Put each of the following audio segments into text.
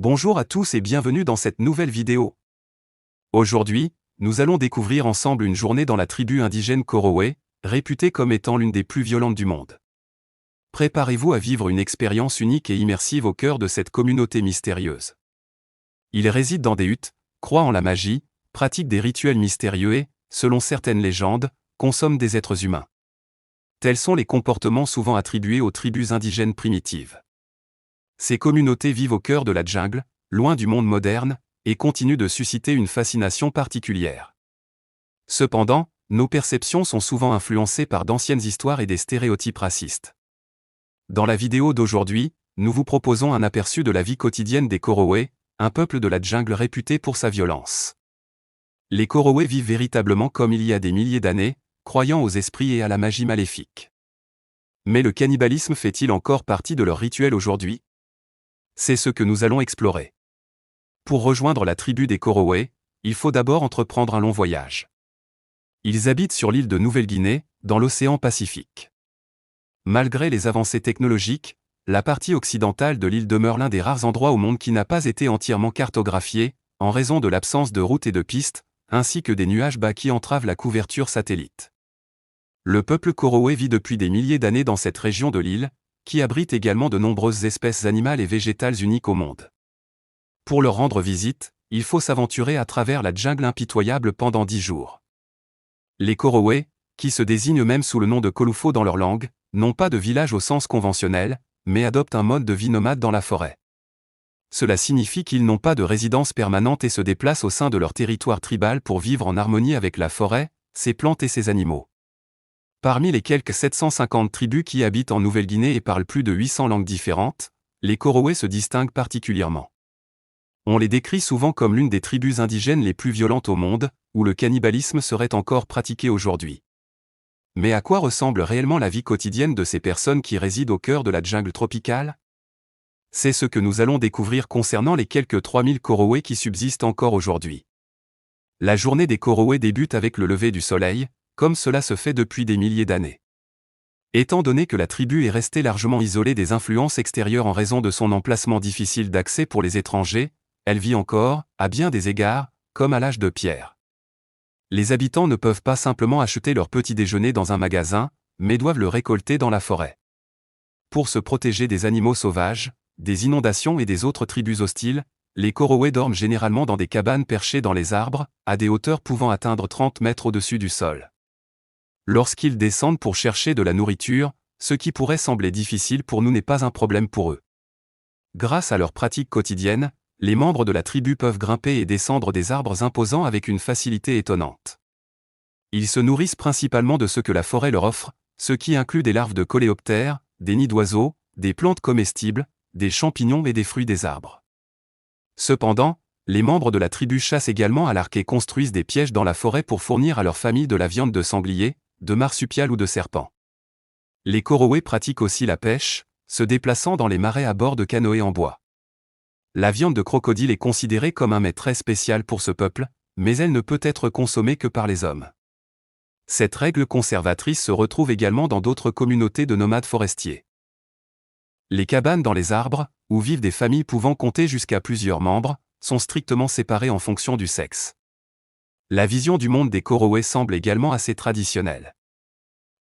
Bonjour à tous et bienvenue dans cette nouvelle vidéo. Aujourd'hui, nous allons découvrir ensemble une journée dans la tribu indigène Korowe, réputée comme étant l'une des plus violentes du monde. Préparez-vous à vivre une expérience unique et immersive au cœur de cette communauté mystérieuse. Ils résident dans des huttes, croient en la magie, pratiquent des rituels mystérieux et, selon certaines légendes, consomment des êtres humains. Tels sont les comportements souvent attribués aux tribus indigènes primitives. Ces communautés vivent au cœur de la jungle, loin du monde moderne, et continuent de susciter une fascination particulière. Cependant, nos perceptions sont souvent influencées par d'anciennes histoires et des stéréotypes racistes. Dans la vidéo d'aujourd'hui, nous vous proposons un aperçu de la vie quotidienne des Korowe, un peuple de la jungle réputé pour sa violence. Les Korowe vivent véritablement comme il y a des milliers d'années, croyant aux esprits et à la magie maléfique. Mais le cannibalisme fait-il encore partie de leur rituel aujourd'hui ? C'est ce que nous allons explorer. Pour rejoindre la tribu des Korowe, il faut d'abord entreprendre un long voyage. Ils habitent sur l'île de Nouvelle-Guinée, dans l'océan Pacifique. Malgré les avancées technologiques, la partie occidentale de l'île demeure l'un des rares endroits au monde qui n'a pas été entièrement cartographié, en raison de l'absence de routes et de pistes, ainsi que des nuages bas qui entravent la couverture satellite. Le peuple Korowe vit depuis des milliers d'années dans cette région de l'île, qui abrite également de nombreuses espèces animales et végétales uniques au monde. Pour leur rendre visite, il faut s'aventurer à travers la jungle impitoyable pendant 10 jours. Les Korowe, qui se désignent eux-mêmes sous le nom de Kolufo dans leur langue, n'ont pas de village au sens conventionnel, mais adoptent un mode de vie nomade dans la forêt. Cela signifie qu'ils n'ont pas de résidence permanente et se déplacent au sein de leur territoire tribal pour vivre en harmonie avec la forêt, ses plantes et ses animaux. Parmi les quelques 750 tribus qui habitent en Nouvelle-Guinée et parlent plus de 800 langues différentes, les Korowe se distinguent particulièrement. On les décrit souvent comme l'une des tribus indigènes les plus violentes au monde, où le cannibalisme serait encore pratiqué aujourd'hui. Mais à quoi ressemble réellement la vie quotidienne de ces personnes qui résident au cœur de la jungle tropicale ? C'est ce que nous allons découvrir concernant les quelques 3000 Korowe qui subsistent encore aujourd'hui. La journée des Korowe débute avec le lever du soleil, comme cela se fait depuis des milliers d'années. Étant donné que la tribu est restée largement isolée des influences extérieures en raison de son emplacement difficile d'accès pour les étrangers, elle vit encore, à bien des égards, comme à l'âge de pierre. Les habitants ne peuvent pas simplement acheter leur petit déjeuner dans un magasin, mais doivent le récolter dans la forêt. Pour se protéger des animaux sauvages, des inondations et des autres tribus hostiles, les Korowe dorment généralement dans des cabanes perchées dans les arbres, à des hauteurs pouvant atteindre 30 mètres au-dessus du sol. Lorsqu'ils descendent pour chercher de la nourriture, ce qui pourrait sembler difficile pour nous n'est pas un problème pour eux. Grâce à leurs pratiques quotidiennes, les membres de la tribu peuvent grimper et descendre des arbres imposants avec une facilité étonnante. Ils se nourrissent principalement de ce que la forêt leur offre, ce qui inclut des larves de coléoptères, des nids d'oiseaux, des plantes comestibles, des champignons et des fruits des arbres. Cependant, les membres de la tribu chassent également à l'arc et construisent des pièges dans la forêt pour fournir à leur famille de la viande de sanglier, de marsupial ou de serpent. Les Korowe pratiquent aussi la pêche, se déplaçant dans les marais à bord de canoës en bois. La viande de crocodile est considérée comme un mets très spécial pour ce peuple, mais elle ne peut être consommée que par les hommes. Cette règle conservatrice se retrouve également dans d'autres communautés de nomades forestiers. Les cabanes dans les arbres, où vivent des familles pouvant compter jusqu'à plusieurs membres, sont strictement séparées en fonction du sexe. La vision du monde des Korowe semble également assez traditionnelle.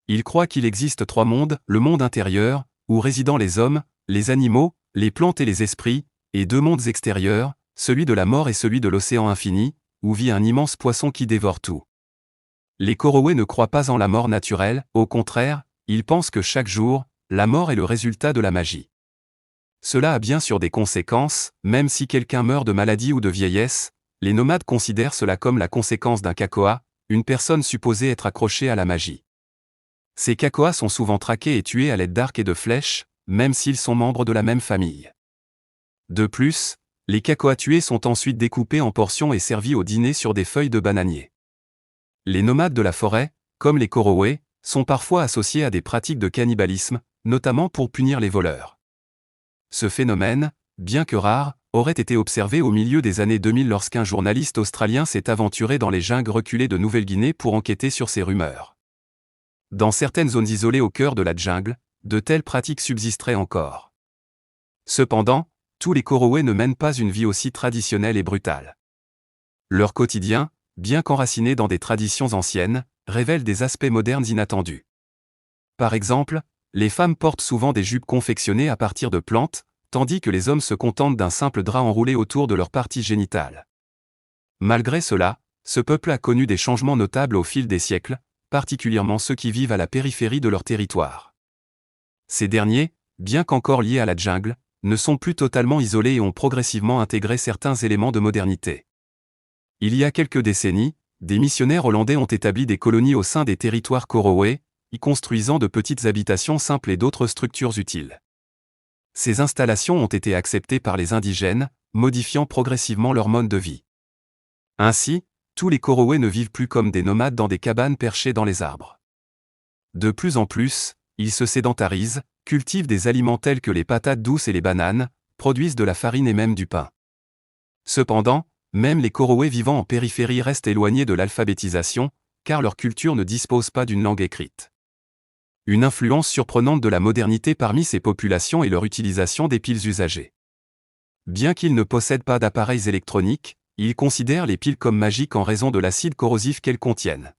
Ils croient qu'il existe 3 mondes, le monde intérieur, où résident les hommes, les animaux, les plantes et les esprits, et 2 mondes extérieurs, celui de la mort et celui de l'océan infini, où vit un immense poisson qui dévore tout. Les Korowe ne croient pas en la mort naturelle, au contraire, ils pensent que chaque jour, la mort est le résultat de la magie. Cela a bien sûr des conséquences, même si quelqu'un meurt de maladie ou de vieillesse, les nomades considèrent cela comme la conséquence d'un kakoa, une personne supposée être accrochée à la magie. Ces kakoas sont souvent traqués et tués à l'aide d'arcs et de flèches, même s'ils sont membres de la même famille. De plus, les kakoas tués sont ensuite découpés en portions et servis au dîner sur des feuilles de bananier. Les nomades de la forêt, comme les Korowe, sont parfois associés à des pratiques de cannibalisme, notamment pour punir les voleurs. Ce phénomène, bien que rare, aurait été observé au milieu des années 2000 lorsqu'un journaliste australien s'est aventuré dans les jungles reculées de Nouvelle-Guinée pour enquêter sur ces rumeurs. Dans certaines zones isolées au cœur de la jungle, de telles pratiques subsisteraient encore. Cependant, tous les Korowe ne mènent pas une vie aussi traditionnelle et brutale. Leur quotidien, bien qu'enraciné dans des traditions anciennes, révèle des aspects modernes inattendus. Par exemple, les femmes portent souvent des jupes confectionnées à partir de plantes, tandis que les hommes se contentent d'un simple drap enroulé autour de leur partie génitale. Malgré cela, ce peuple a connu des changements notables au fil des siècles, particulièrement ceux qui vivent à la périphérie de leur territoire. Ces derniers, bien qu'encore liés à la jungle, ne sont plus totalement isolés et ont progressivement intégré certains éléments de modernité. Il y a quelques décennies, des missionnaires hollandais ont établi des colonies au sein des territoires Korowe, y construisant de petites habitations simples et d'autres structures utiles. Ces installations ont été acceptées par les indigènes, modifiant progressivement leur mode de vie. Ainsi, tous les Korowe ne vivent plus comme des nomades dans des cabanes perchées dans les arbres. De plus en plus, ils se sédentarisent, cultivent des aliments tels que les patates douces et les bananes, produisent de la farine et même du pain. Cependant, même les Korowe vivant en périphérie restent éloignés de l'alphabétisation, car leur culture ne dispose pas d'une langue écrite. Une influence surprenante de la modernité parmi ces populations est leur utilisation des piles usagées. Bien qu'ils ne possèdent pas d'appareils électroniques, ils considèrent les piles comme magiques en raison de l'acide corrosif qu'elles contiennent.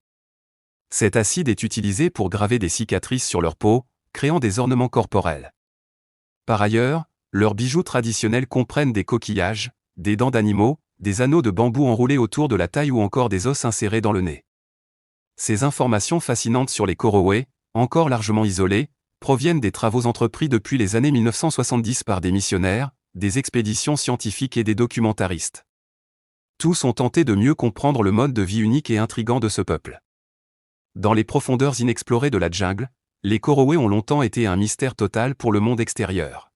Cet acide est utilisé pour graver des cicatrices sur leur peau, créant des ornements corporels. Par ailleurs, leurs bijoux traditionnels comprennent des coquillages, des dents d'animaux, des anneaux de bambou enroulés autour de la taille ou encore des os insérés dans le nez. Ces informations fascinantes sur les Korowe, encore largement isolés, proviennent des travaux entrepris depuis les années 1970 par des missionnaires, des expéditions scientifiques et des documentaristes. Tous ont tenté de mieux comprendre le mode de vie unique et intrigant de ce peuple. Dans les profondeurs inexplorées de la jungle, les Korowe ont longtemps été un mystère total pour le monde extérieur.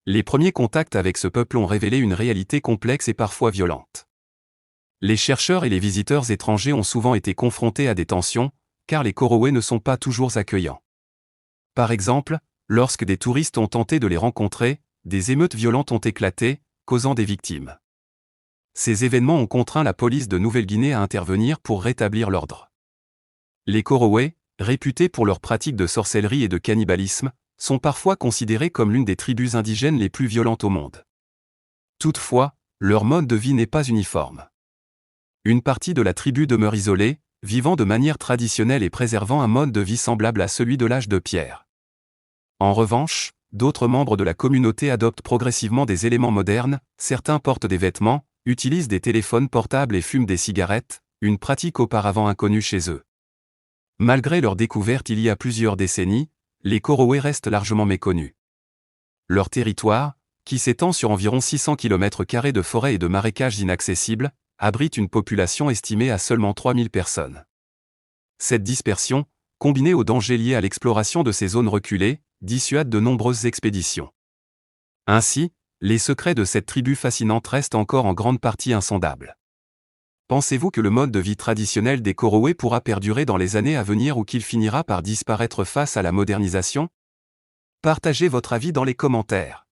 Les premiers contacts avec ce peuple ont révélé une réalité complexe et parfois violente. Les chercheurs et les visiteurs étrangers ont souvent été confrontés à des tensions, car les Korowe ne sont pas toujours accueillants. Par exemple, lorsque des touristes ont tenté de les rencontrer, des émeutes violentes ont éclaté, causant des victimes. Ces événements ont contraint la police de Nouvelle-Guinée à intervenir pour rétablir l'ordre. Les Korowe, réputés pour leurs pratiques de sorcellerie et de cannibalisme, sont parfois considérés comme l'une des tribus indigènes les plus violentes au monde. Toutefois, leur mode de vie n'est pas uniforme. Une partie de la tribu demeure isolée, vivant de manière traditionnelle et préservant un mode de vie semblable à celui de l'âge de pierre. En revanche, d'autres membres de la communauté adoptent progressivement des éléments modernes, certains portent des vêtements, utilisent des téléphones portables et fument des cigarettes, une pratique auparavant inconnue chez eux. Malgré leur découverte il y a plusieurs décennies, les Korowe restent largement méconnus. Leur territoire, qui s'étend sur environ 600 km² de forêts et de marécages inaccessibles, abrite une population estimée à seulement 3000 personnes. Cette dispersion, combinée aux dangers liés à l'exploration de ces zones reculées, dissuade de nombreuses expéditions. Ainsi, les secrets de cette tribu fascinante restent encore en grande partie insondables. Pensez-vous que le mode de vie traditionnel des Korowe pourra perdurer dans les années à venir ou qu'il finira par disparaître face à la modernisation? Partagez votre avis dans les commentaires.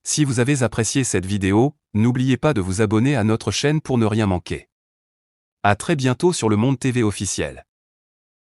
Si vous avez apprécié cette vidéo, n'oubliez pas de vous abonner à notre chaîne pour ne rien manquer. À très bientôt sur Le Monde TV officiel.